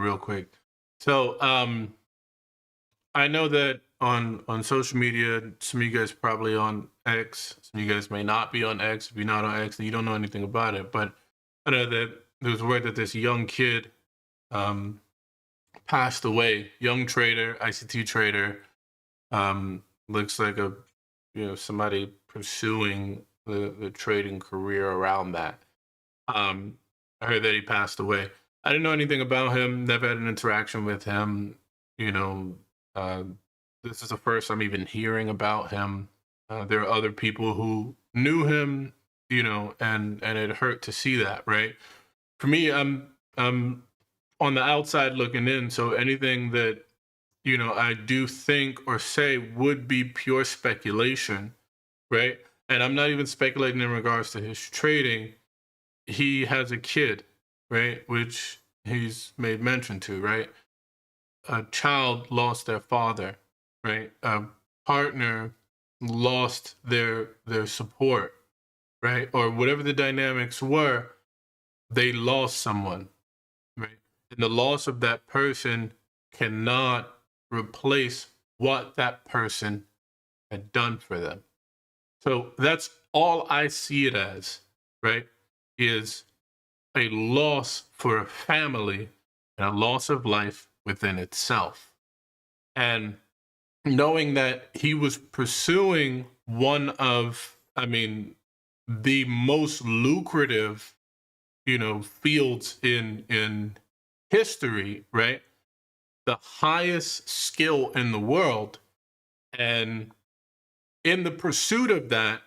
real quick. So I know that on social media, some of you guys probably on X, some of you guys may not be on X. If you're not on X, then you don't know anything about it. But I know that there's word that this young kid um, passed away. Young trader, ICT trader. Looks like a somebody pursuing the trading career around that. Um, I heard that he passed away. I didn't know anything about him. Never had an interaction with him. You know, uh, this is the first I'm even hearing about him. There are other people who knew him, and it hurt to see that. Right? For me, I'm on the outside looking in. So anything that I do think or say would be pure speculation, right? And I'm not even speculating in regards to his trading. He has a kid, right? Which he's made mention to, right? A child lost their father, right? A partner lost their support, right? Or whatever the dynamics were, they lost someone, right? And the loss of that person cannot replace what that person had done for them. So that's all I see it as, right? Is a loss for a family and a loss of life within itself. And knowing that he was pursuing one of, the most lucrative, fields in history, right? The highest skill in the world. And in the pursuit of that,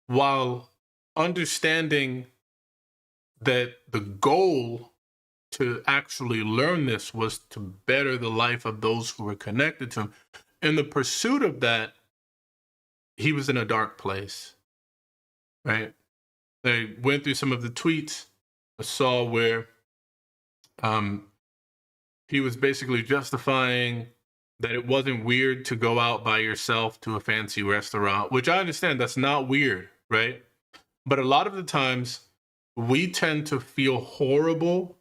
while understanding that the goal to actually learn this was to better the life of those who were connected to him, in the pursuit of that, he was in a dark place, right? I went through some of the tweets I saw where he was basically justifying that it wasn't weird to go out by yourself to a fancy restaurant, which I understand that's not weird, right? But a lot of the times we tend to feel horrible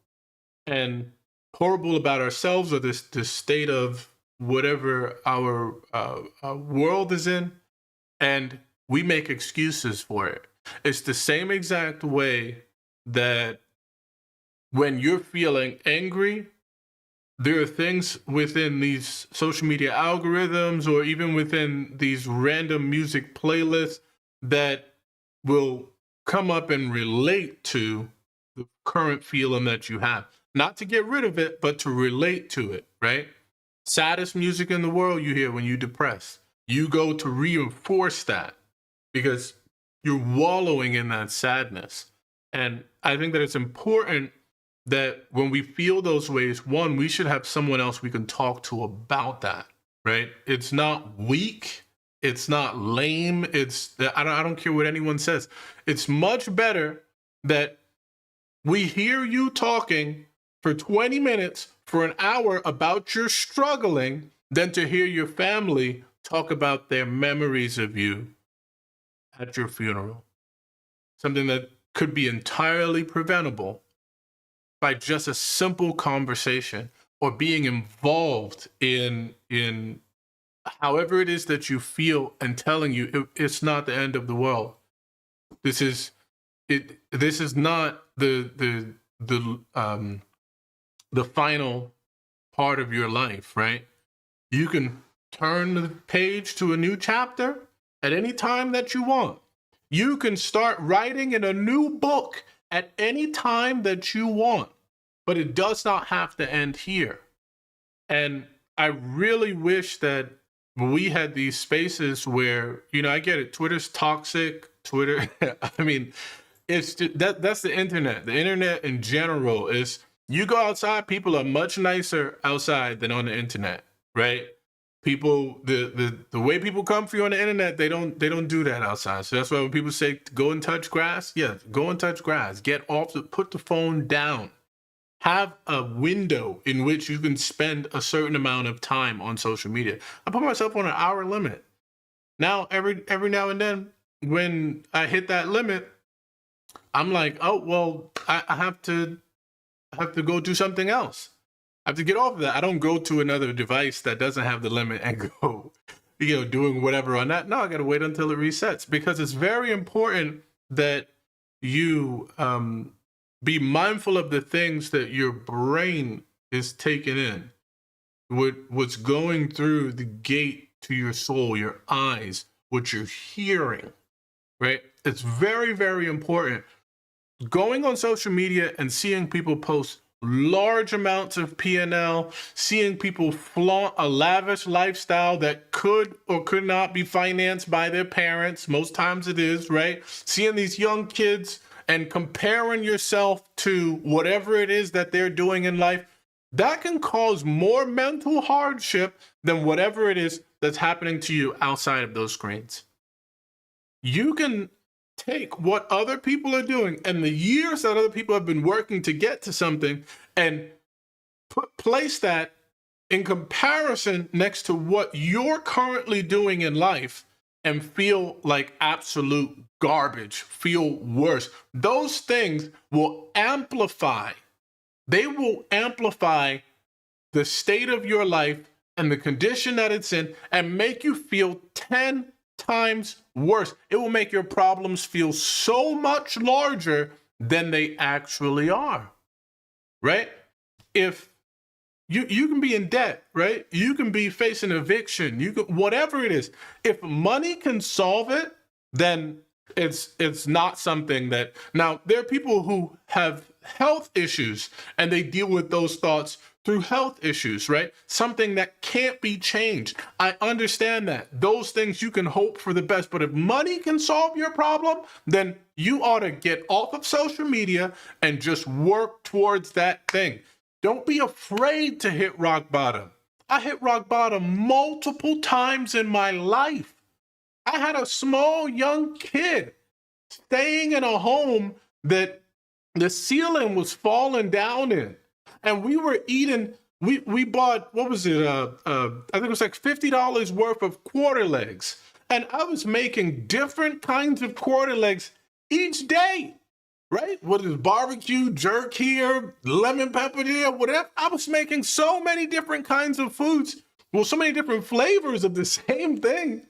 and horrible about ourselves or this state of whatever our world is in, and we make excuses for it. It's the same exact way that when you're feeling angry, there are things within these social media algorithms or even within these random music playlists that will come up and relate to the current feeling that you have. Not to get rid of it, but to relate to it, right? Saddest music in the world you hear when you're depressed. You go to reinforce that because you're wallowing in that sadness. And I think that it's important that when we feel those ways, one, we should have someone else we can talk to about that, right? It's not weak. It's not lame. I don't care what anyone says. It's much better that we hear you talking for 20 minutes, for an hour about your struggling than to hear your family talk about their memories of you at your funeral. Something that could be entirely preventable by just a simple conversation or being involved in however it is that you feel and telling you it's not the end of the world. This is it. This is not the final part of your life, right? You can turn the page to a new chapter at any time that you want. You can start writing in a new book at any time that you want, but it does not have to end here. And I really wish that we had these spaces where, I get it, Twitter's toxic. Twitter, it's just, that's the internet. The internet in general is, you go outside, people are much nicer outside than on the internet, right? People, the way people come for you on the internet, they don't do that outside. So that's why when people say go and touch grass, yeah, go and touch grass. Get off put the phone down. Have a window in which you can spend a certain amount of time on social media. I put myself on an hour limit. Now, every now and then, when I hit that limit, I'm like, oh well, I have to go do something else. I have to get off of that. I don't go to another device that doesn't have the limit and go, doing whatever on that. No, I got to wait until it resets, because it's very important that you be mindful of the things that your brain is taking in, what's going through the gate to your soul, your eyes, what you're hearing, right? It's very, very important. Going on social media and seeing people post large amounts of P&L, seeing people flaunt a lavish lifestyle that could or could not be financed by their parents. Most times it is, right? Seeing these young kids and comparing yourself to whatever it is that they're doing in life, that can cause more mental hardship than whatever it is that's happening to you outside of those screens. You can take what other people are doing and the years that other people have been working to get to something and place that in comparison next to what you're currently doing in life and feel like absolute garbage, feel worse. Those things will amplify. They will amplify the state of your life and the condition that it's in and make you feel 10 times worse. It will make your problems feel so much larger than they actually are, right? If you can be in debt, right? You can be facing eviction, you can, whatever it is. If money can solve it, then it's not something that, now there are people who have health issues and they deal with those thoughts through health issues, right? Something that can't be changed. I understand that. Those things you can hope for the best, but if money can solve your problem, then you ought to get off of social media and just work towards that thing. Don't be afraid to hit rock bottom. I hit rock bottom multiple times in my life. I had a small young kid staying in a home that the ceiling was falling down in. And we were eating, we bought, what was it? I think it was like $50 worth of quarter legs. And I was making different kinds of quarter legs each day, right? What is barbecue, jerk here, lemon pepper there, whatever. I was making so many different kinds of foods, well, so many different flavors of the same thing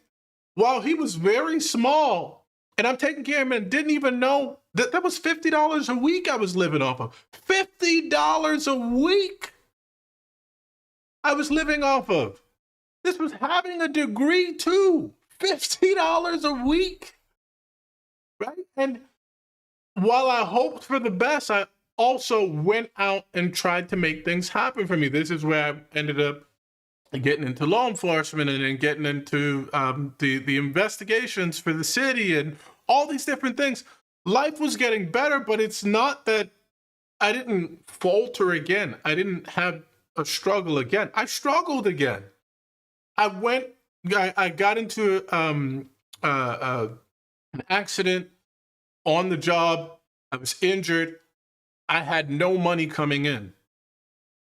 while he was very small. And I'm taking care of him and didn't even know that was $50 a week I was living off of. $50 a week I was living off of. This was having a degree too. $50 a week, right? And while I hoped for the best, I also went out and tried to make things happen for me. This is where I ended up getting into law enforcement and then getting into the investigations for the city and all these different things. Life was getting better, but it's not that I didn't falter again. I didn't have a struggle again. I struggled again. I got into an accident on the job. I was injured. I had no money coming in.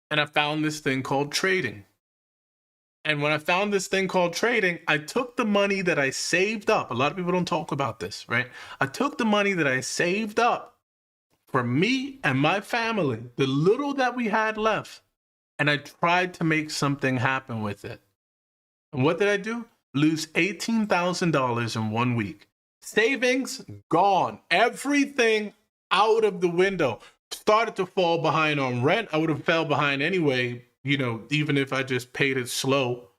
And I found this thing called trading. And when I found this thing called trading, I took the money that I saved up. A lot of people don't talk about this, right? I took the money that I saved up for me and my family, the little that we had left, and I tried to make something happen with it. And what did I do? Lose $18,000 in 1 week. Savings gone. Everything out of the window. Started to fall behind on rent. I would have fell behind anyway, even if I just paid it slow.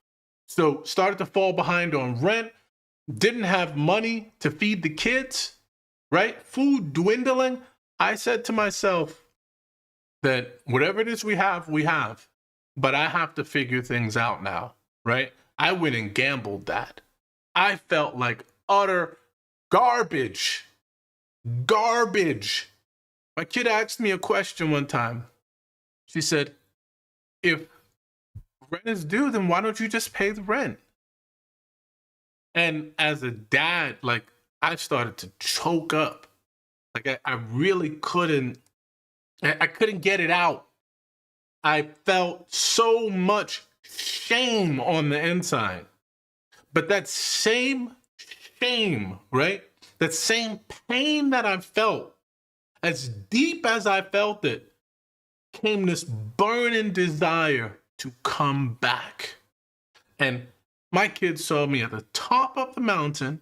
So started to fall behind on rent, didn't have money to feed the kids, right? Food dwindling. I said to myself that whatever it is we have, but I have to figure things out now, right? I went and gambled that. I felt like utter garbage. My kid asked me a question one time. She said, if rent is due, then why don't you just pay the rent? And as a dad, I started to choke up. I really couldn't get it out. I felt so much shame on the inside. But that same shame, right? That same pain that I felt, as deep as I felt it, came this burning desire to come back. And my kids saw me at the top of the mountain,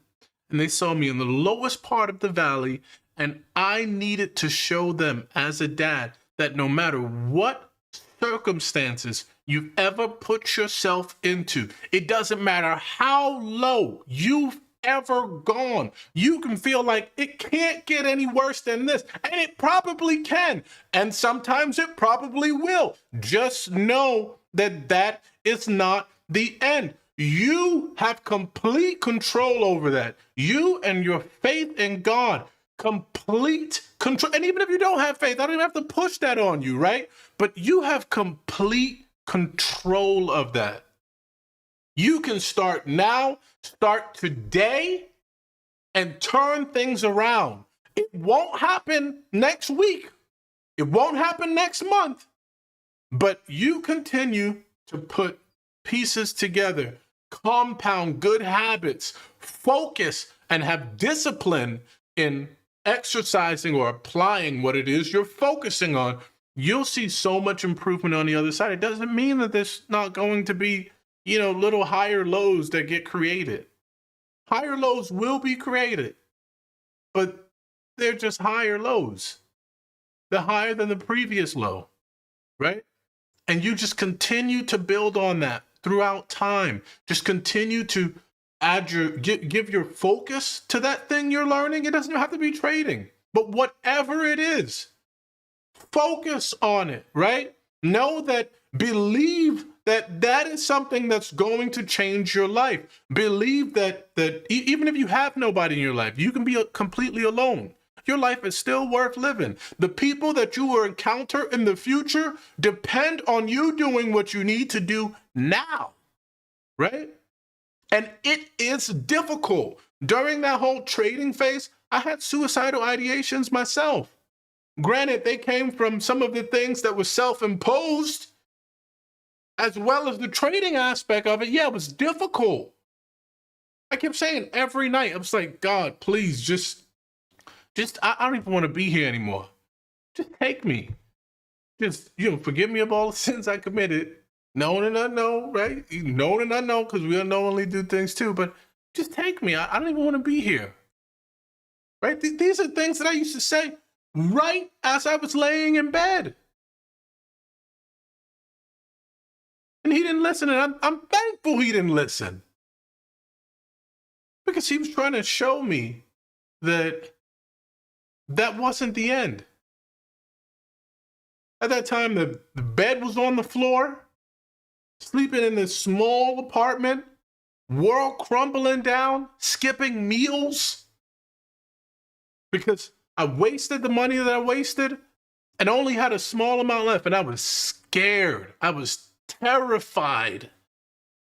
and they saw me in the lowest part of the valley, and I needed to show them as a dad that no matter what circumstances you've ever put yourself into, it doesn't matter how low you've ever gone, you can feel like it can't get any worse than this, and it probably can, and sometimes it probably will. Just know that that is not the end. You have complete control over that. You and your faith in God, complete control. And even if you don't have faith, I don't even have to push that on you, right? But you have complete control of that. You can start now, start today, and turn things around. It won't happen next week. It won't happen next month. But you continue to put pieces together, compound good habits, focus, and have discipline in exercising or applying what it is you're focusing on. You'll see so much improvement on the other side. It doesn't mean that there's not going to be, little higher lows that get created. Higher lows will be created, but they're just higher lows. They're higher than the previous low, right? And you just continue to build on that throughout time. Just continue to give your focus to that thing you're learning. It doesn't have to be trading, but whatever it is, focus on it, right? Know that, believe that that is something that's going to change your life. Believe that even if you have nobody in your life, you can be completely alone. Your life is still worth living. The people that you will encounter in the future depend on you doing what you need to do now, right? And it is difficult. During that whole trading phase, I had suicidal ideations myself. Granted, they came from some of the things that were self-imposed, as well as the trading aspect of it. Yeah, it was difficult. I kept saying every night, I was like, God, please, I don't even want to be here anymore. Just take me. Just, forgive me of all the sins I committed, known and unknown, right? Known and unknown, because we unknowingly do things too, but just take me. I don't even want to be here, right? These are things that I used to say right as I was laying in bed. And he didn't listen, and I'm thankful he didn't listen. Because he was trying to show me that that wasn't the end. At that time, the bed was on the floor, sleeping in this small apartment, world crumbling down, skipping meals, because I wasted the money that I wasted and only had a small amount left. And I was scared. I was terrified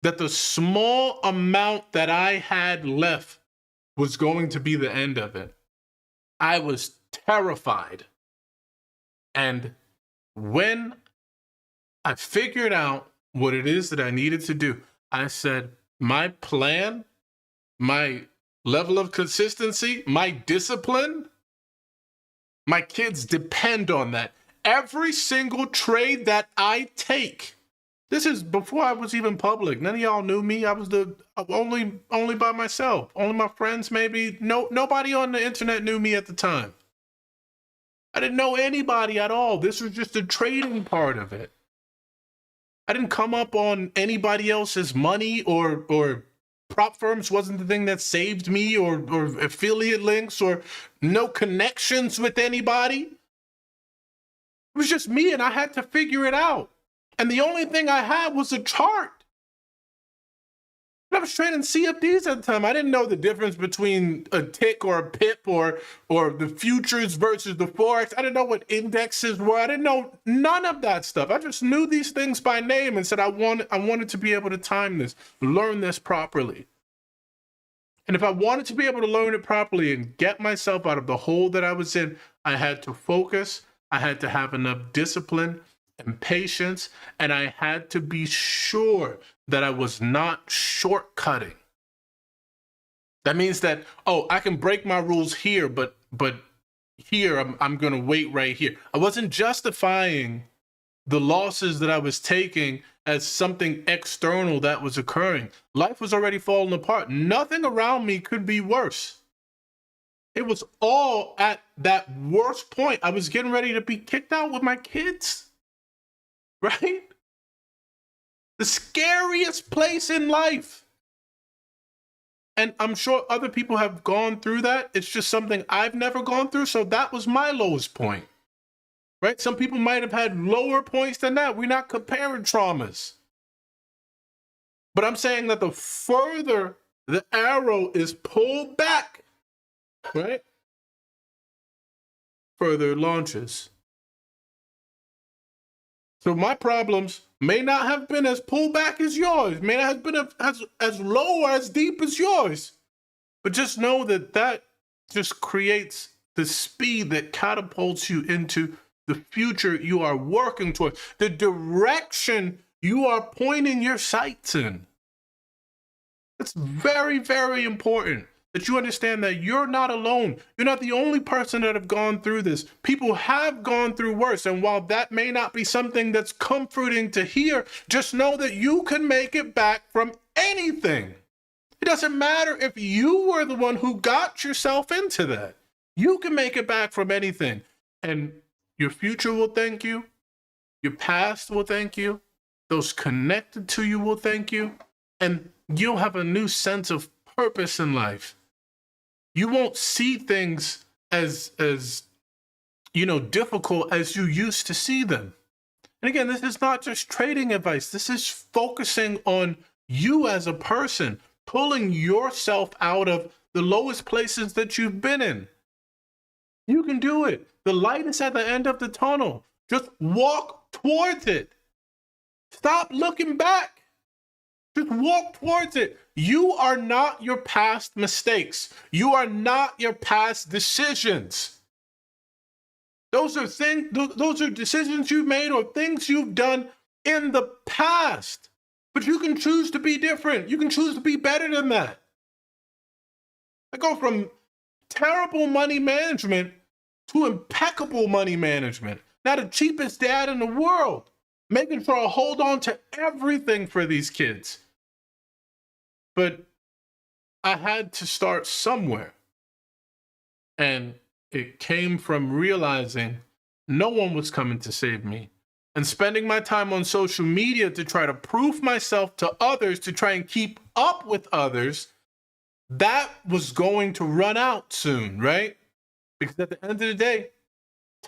that the small amount that I had left was going to be the end of it. I was terrified. And when I figured out what it is that I needed to do, I said, my plan, my level of consistency, my discipline, my kids depend on that. Every single trade that I take, this is before I was even public. None of y'all knew me. I was only by myself. Only my friends, maybe. Nobody on the internet knew me at the time. I didn't know anybody at all. This was just the trading part of it. I didn't come up on anybody else's money or prop firms wasn't the thing that saved me, or affiliate links, or no connections with anybody. It was just me, and I had to figure it out. And the only thing I had was a chart. And I was trading CFDs at the time. I didn't know the difference between a tick or a pip or the futures versus the Forex. I didn't know what indexes were. I didn't know none of that stuff. I just knew these things by name and said I wanted to be able to time this, learn this properly. And if I wanted to be able to learn it properly and get myself out of the hole that I was in, I had to focus. I had to have enough discipline and patience, and I had to be sure that I was not shortcutting. That means that, I can break my rules here, but here I'm going to wait right here. I wasn't justifying the losses that I was taking as something external that was occurring. Life was already falling apart. Nothing around me could be worse. It was all at that worst point. I was getting ready to be kicked out with my kids, right? The scariest place in life. And I'm sure other people have gone through that. It's just something I've never gone through. So that was my lowest point, right? Some people might have had lower points than that. We're not comparing traumas. But I'm saying that the further the arrow is pulled back, right, further it launches. So my problems may not have been as pulled back as yours, may not have been as low or as deep as yours. But just know that that just creates the speed that catapults you into the future you are working towards, the direction you are pointing your sights in. It's very, very important that you understand that you're not alone. You're not the only person that have gone through this. People have gone through worse. And while that may not be something that's comforting to hear, just know that you can make it back from anything. It doesn't matter if you were the one who got yourself into that. You can make it back from anything. And your future will thank you. Your past will thank you. Those connected to you will thank you. And you'll have a new sense of purpose in life. You won't see things as difficult as you used to see them. And again, this is not just trading advice. This is focusing on you as a person, pulling yourself out of the lowest places that you've been in. You can do it. The light is at the end of the tunnel. Just walk towards it. Stop looking back. Just walk towards it. You are not your past mistakes. You are not your past decisions. Those are decisions you've made or things you've done in the past. But you can choose to be different. You can choose to be better than that. I go from terrible money management to impeccable money management. Now the cheapest dad in the world, making sure I hold on to everything for these kids. But I had to start somewhere. And it came from realizing no one was coming to save me. And spending my time on social media to try to prove myself to others, to try and keep up with others, that was going to run out soon, right? Because at the end of the day,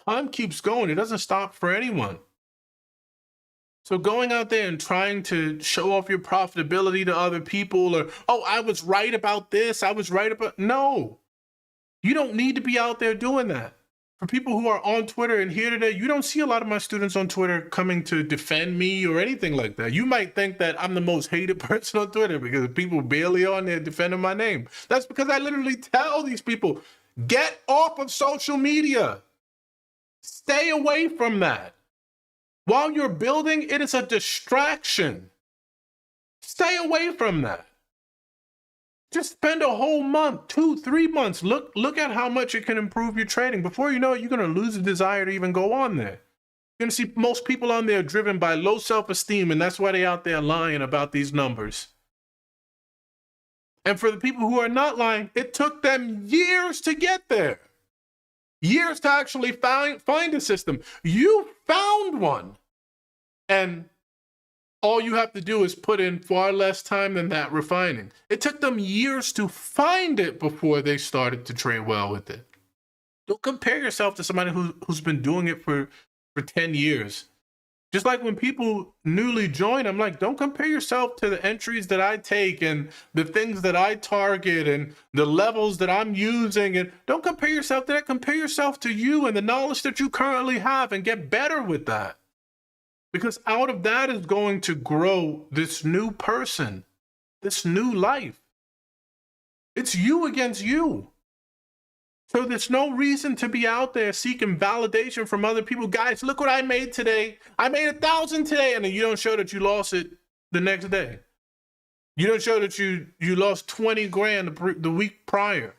time keeps going. It doesn't stop for anyone. So going out there and trying to show off your profitability to other people or, oh, I was right about this, no. You don't need to be out there doing that. For people who are on Twitter and here today, you don't see a lot of my students on Twitter coming to defend me or anything like that. You might think that I'm the most hated person on Twitter because people barely on there defending my name. That's because I literally tell these people, get off of social media. Stay away from that. While you're building, it is a distraction. Stay away from that. Just spend a whole month, 2-3 months. Look at how much it can improve your trading. Before you know it, you're going to lose the desire to even go on there. You're going to see most people on there driven by low self-esteem, and that's why they're out there lying about these numbers. And for the people who are not lying, it took them years to get there. Years to actually find a system. You found one. And all you have to do is put in far less time than that refining. It took them years to find it before they started to trade well with it. Don't compare yourself to somebody who's been doing it for 10 years. Just like when people newly join, I'm like, don't compare yourself to the entries that I take and the things that I target and the levels that I'm using. And don't compare yourself to that. Compare yourself to you and the knowledge that you currently have and get better with that. Because out of that is going to grow this new person, this new life. It's you against you. So there's no reason to be out there seeking validation from other people. Guys, look what I made today. I made 1,000 today. And then you don't show that you lost it the next day. You don't show that you lost 20 grand the week prior.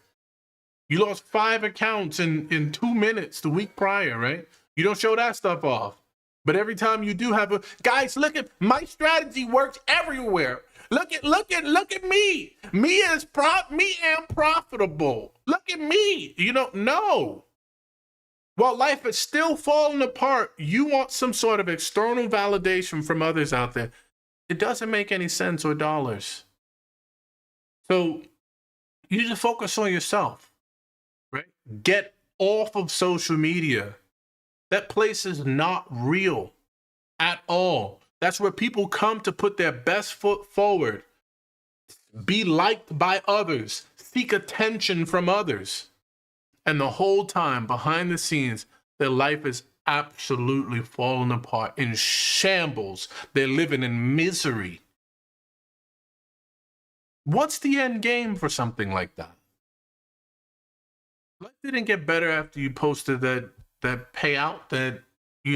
You lost 5 accounts in 2 minutes the week prior, right? You don't show that stuff off. But every time you do have guys, look at my strategy works everywhere. Look at me. Me am profitable. Look at me. No. While life is still falling apart, you want some sort of external validation from others out there. It doesn't make any sense or dollars. So you just focus on yourself, right? Get off of social media. That place is not real at all. That's where people come to put their best foot forward, be liked by others, seek attention from others. And the whole time, behind the scenes, their life is absolutely falling apart, in shambles. They're living in misery. What's the end game for something like that? Life didn't get better after you posted that payout that, you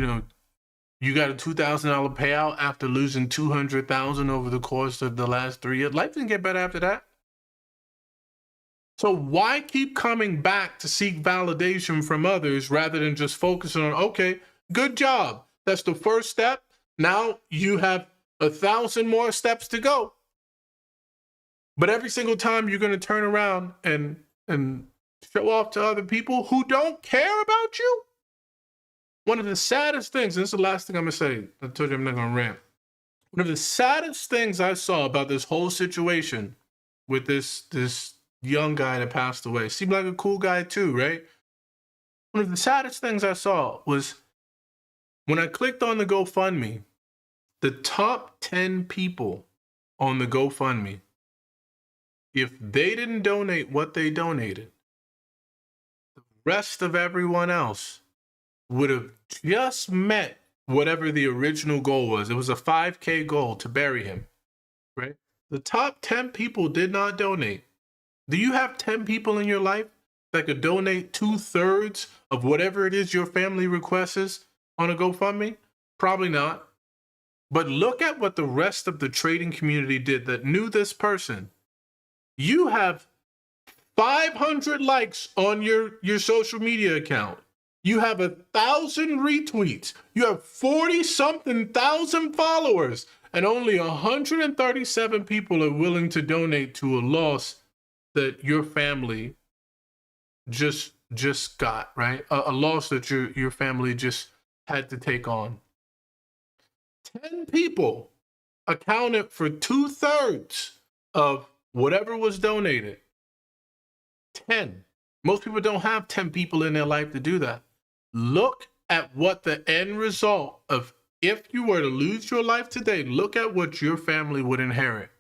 got a $2,000 payout after losing $200,000 over the course of the last 3 years. Life didn't get better after that. So why keep coming back to seek validation from others rather than just focusing on, okay, good job. That's the first step. Now you have 1,000 more steps to go. But every single time you're going to turn around and show off to other people who don't care about you. One of the saddest things, and this is the last thing I'm going to say, I told you I'm not going to rant. One of the saddest things I saw about this whole situation with this young guy that passed away, seemed like a cool guy too, right? One of the saddest things I saw was when I clicked on the GoFundMe, the top 10 people on the GoFundMe, if they didn't donate what they donated, the rest of everyone else would have just met whatever the original goal was. It was a 5K goal to bury him, right? The top 10 people did not donate. Do you have 10 people in your life that could donate 2/3 of whatever it is your family requests on a GoFundMe? Probably not. But look at what the rest of the trading community did that knew this person. You have 500 likes on your social media account. You have 1,000 retweets. You have 40-something thousand followers, and only 137 people are willing to donate to a loss that your family just got, right? A loss that your family just had to take on. 10 people accounted for 2/3 of whatever was donated. 10. Most people don't have 10 people in their life to do that. Look at what the end result of, if you were to lose your life today, look at what your family would inherit.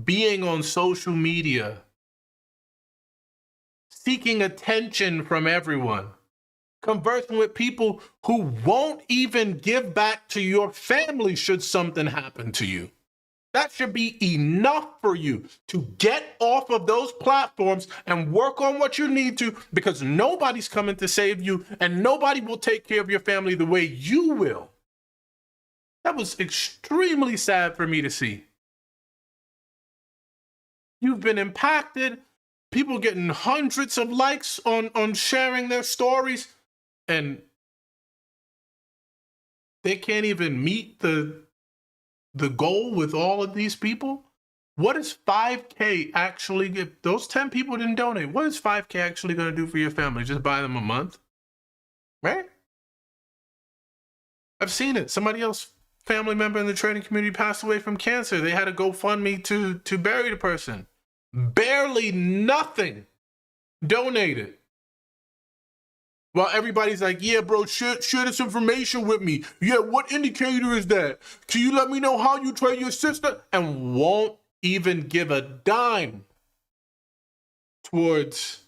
Being on social media, seeking attention from everyone, conversing with people who won't even give back to your family should something happen to you. That should be enough for you to get off of those platforms and work on what you need to, because nobody's coming to save you and nobody will take care of your family the way you will. That was extremely sad for me to see. You've been impacted, people getting hundreds of likes on sharing their stories, and they can't even meet the goal with all of these people. What is 5K actually, if those 10 people didn't donate, what is 5K actually going to do for your family? Just buy them a month, right? I've seen it. Somebody else, family member in the trading community, passed away from cancer. They had a GoFundMe to bury the person. Barely nothing donated. While everybody's like, yeah, bro, share this information with me. Yeah, what indicator is that? Can you let me know how you trade your sister? And won't even give a dime towards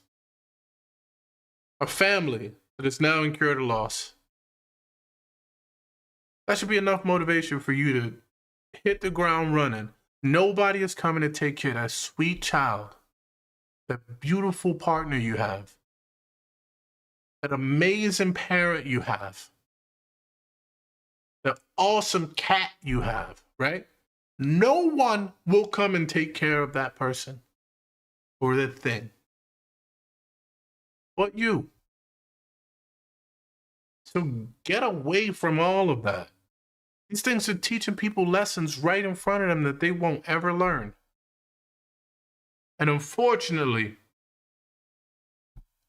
a family that is now incurred a loss. That should be enough motivation for you to hit the ground running. Nobody is coming to take care of that sweet child, that beautiful partner you have, that amazing parent you have, that awesome cat you have, right? No one will come and take care of that person or that thing but you. So get away from all of that. These things are teaching people lessons right in front of them that they won't ever learn. And unfortunately,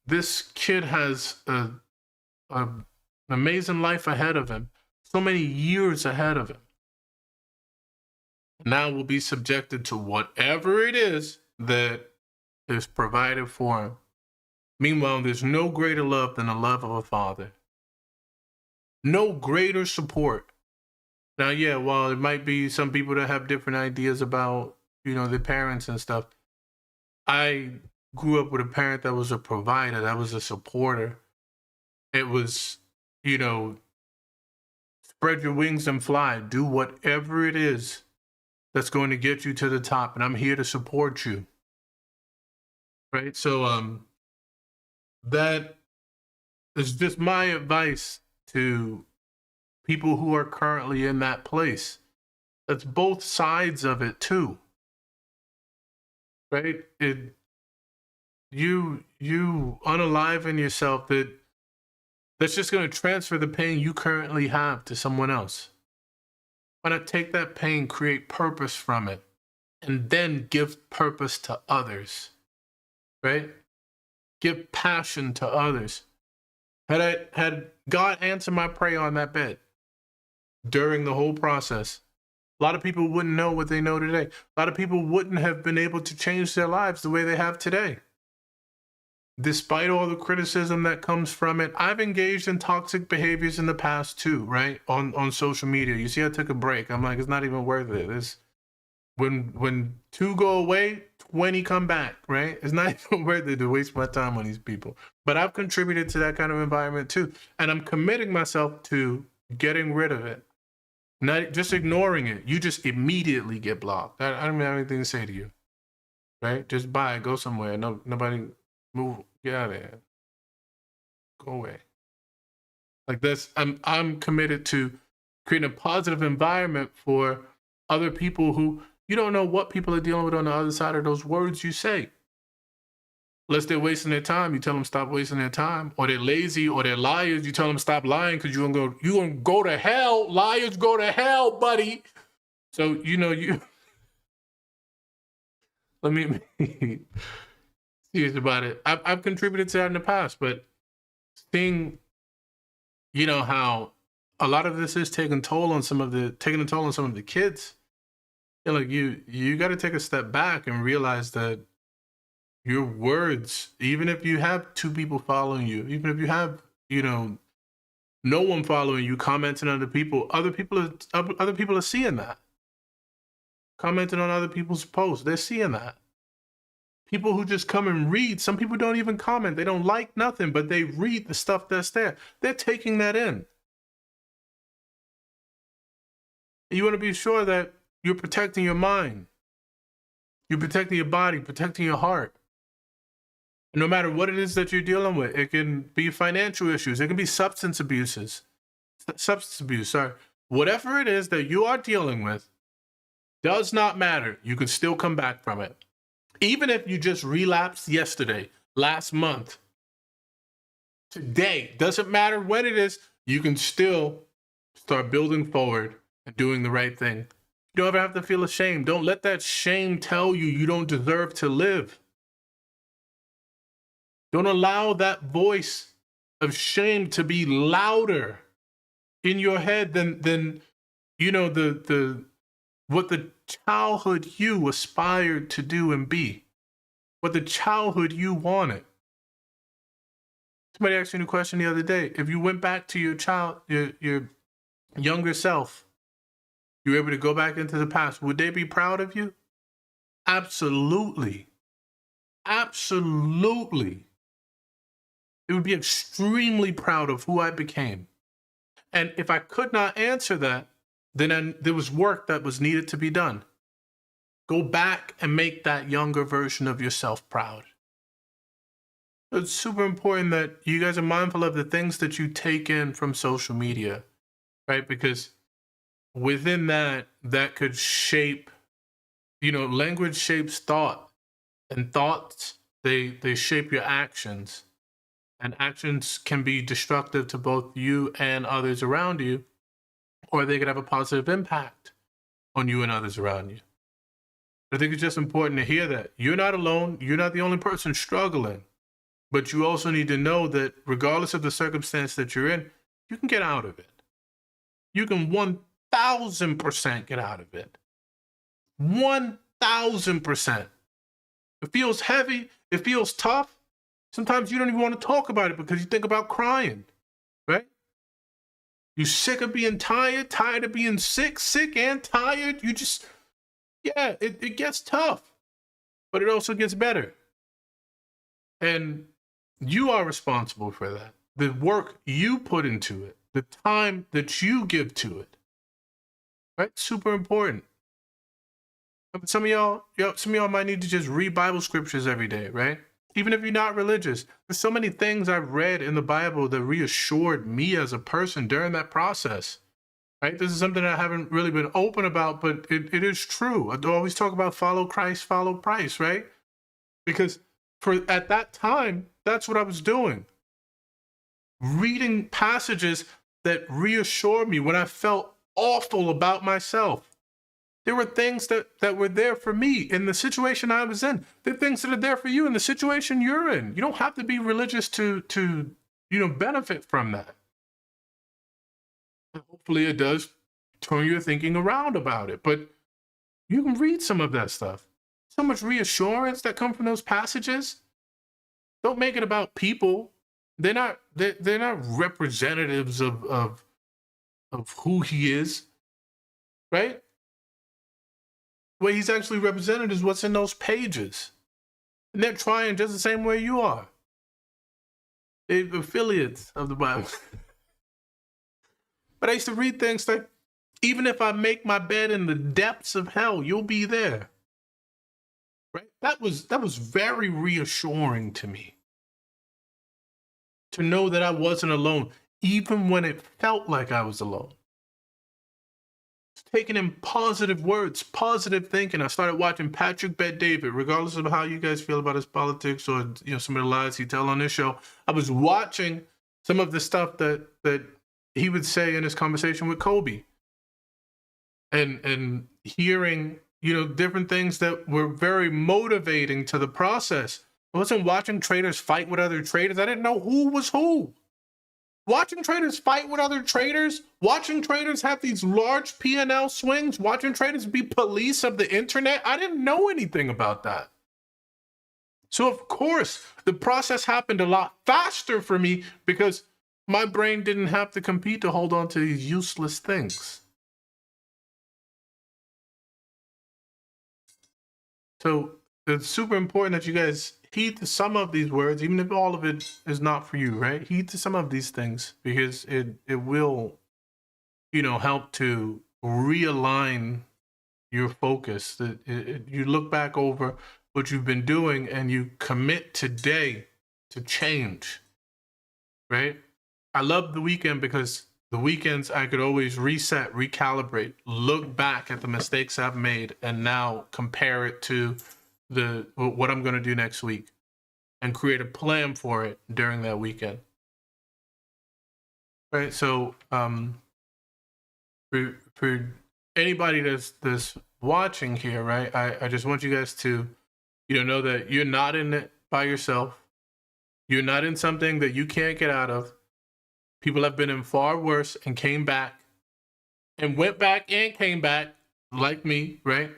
this kid has an amazing life ahead of him, so many years ahead of him. Now will be subjected to whatever it is that is provided for him. Meanwhile, there's no greater love than the love of a father. No greater support. Now, yeah, while it might be some people that have different ideas about, their parents and stuff, I grew up with a parent that was a provider, that was a supporter. It was, spread your wings and fly. Do whatever it is that's going to get you to the top, and I'm here to support you. Right? So that is just my advice to people who are currently in that place. That's both sides of it too. Right? You unaliven yourself that's just going to transfer the pain you currently have to someone else. Why not take that pain, create purpose from it, and then give purpose to others, right? Give passion to others. Had God answered my prayer on that bed during the whole process, a lot of people wouldn't know what they know today. A lot of people wouldn't have been able to change their lives the way they have today. Despite all the criticism that comes from it, I've engaged in toxic behaviors in the past too, right? On social media. You see, I took a break. I'm like, it's not even worth it. When 2 go away, 20 come back, right? It's not even worth it to waste my time on these people. But I've contributed to that kind of environment too. And I'm committing myself to getting rid of it. Not just ignoring it. You just immediately get blocked. I don't have anything to say to you, right? Just bye, go somewhere. Nobody move, get out of there. Go away. Like this, I'm committed to creating a positive environment for other people who you don't know what people are dealing with on the other side of those words you say. Unless they're wasting their time, you tell them stop wasting their time. Or they're lazy, or they're liars, you tell them stop lying because you're gonna go to hell. Liars go to hell, buddy. So let me be serious about it. I've contributed to that in the past, but seeing how a lot of this is taking a toll on some of the kids. Like you got to take a step back and realize that your words, even if you have 2 people following you, even if you have no one following you, commenting on other people are seeing that. Commenting on other people's posts, they're seeing that. People who just come and read, some people don't even comment, they don't like nothing, but they read the stuff that's there. They're taking that in. And you want to be sure that you're protecting your mind. You're protecting your body, protecting your heart. And no matter what it is that you're dealing with, it can be financial issues, it can be substance abuse, sorry. Whatever it is that you are dealing with does not matter. You can still come back from it. Even if you just relapsed yesterday, last month, today, doesn't matter when it is, you can still start building forward and doing the right thing. You don't ever have to feel ashamed. Don't let that shame tell you don't deserve to live. Don't allow that voice of shame to be louder in your head than what the childhood you aspired to do and be, what the childhood you wanted. Somebody asked me a question the other day. If you went back to your younger self, you were able to go back into the past, would they be proud of you? Absolutely. Absolutely. They would be extremely proud of who I became. And if I could not answer that, then there was work that was needed to be done. Go back and make that younger version of yourself proud. It's super important that you guys are mindful of the things that you take in from social media, right? Because within that could shape, language shapes thought, and thoughts, they shape your actions. And actions can be destructive to both you and others around you, or they could have a positive impact on you and others around you. I think it's just important to hear that you're not alone. You're not the only person struggling, but you also need to know that regardless of the circumstance that you're in, you can get out of it. You can 1000% get out of it. 1000%. It feels heavy. It feels tough. Sometimes you don't even want to talk about it because you think about crying, right? You're sick of being tired, tired of being sick, sick and tired. You just, yeah, it gets tough, but it also gets better. And you are responsible for that. The work you put into it, the time that you give to it, right? Super important. Some of y'all might need to just read Bible scriptures every day, right? Even if you're not religious. There's so many things I've read in the Bible that reassured me as a person during that process, right? This is something I haven't really been open about, but it is true. I always talk about follow Christ, right? Because at that time, that's what I was doing. Reading passages that reassured me when I felt awful about myself. There were things that were there for me in the situation I was in. There are things that are there for you in the situation you're in. You don't have to be religious to benefit from that. Hopefully it does turn your thinking around about it. But you can read some of that stuff. So much reassurance that come from those passages. Don't make it about people. They're not representatives of who he is, right? What he's actually represented is what's in those pages. And they're trying just the same way you are. They're affiliates of the Bible. But I used to read things like, even if I make my bed in the depths of hell, you'll be there. Right? That was very reassuring to me. To know that I wasn't alone, even when it felt like I was alone. Taking in positive words, positive thinking. I started watching Patrick Bet-David, regardless of how you guys feel about his politics or some of the lies he tells on this show. I was watching some of the stuff that he would say in his conversation with Kobe, and hearing different things that were very motivating to the process. I wasn't watching traders fight with other traders. I didn't know who was who. Watching traders fight with other traders, watching traders have these large P&L swings, watching traders be police of the internet. I didn't know anything about that. So of course, the process happened a lot faster for me because my brain didn't have to compete to hold on to these useless things. So it's super important that you guys heed to some of these words, even if all of it is not for you, right? Heed to some of these things because it will, help to realign your focus. You look back over what you've been doing and you commit today to change, right? I love the weekend because the weekends I could always reset, recalibrate, look back at the mistakes I've made, and now compare it to what I'm going to do next week and create a plan for it during that weekend. Right. So for anybody that's watching here, right, I just want you guys to know that you're not in it by yourself. You're not in something that you can't get out of. People have been in far worse and came back and went back and came back, like me, right?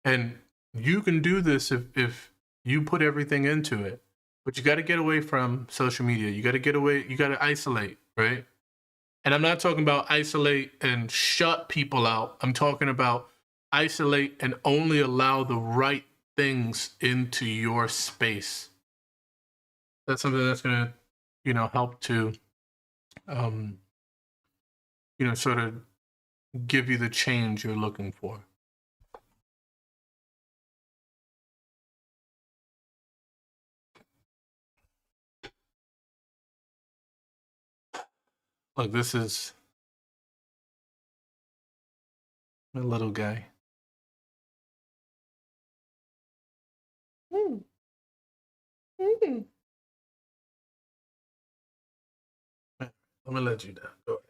And you can do this if you put everything into it. But you got to get away from social media. You got to get away. You got to isolate, right? And I'm not talking about isolate and shut people out. I'm talking about isolate and only allow the right things into your space. That's something that's going to, help to, sort of give you the change you're looking for. Look, this is my little guy. Mm. Mm. I'm gonna let you down. Go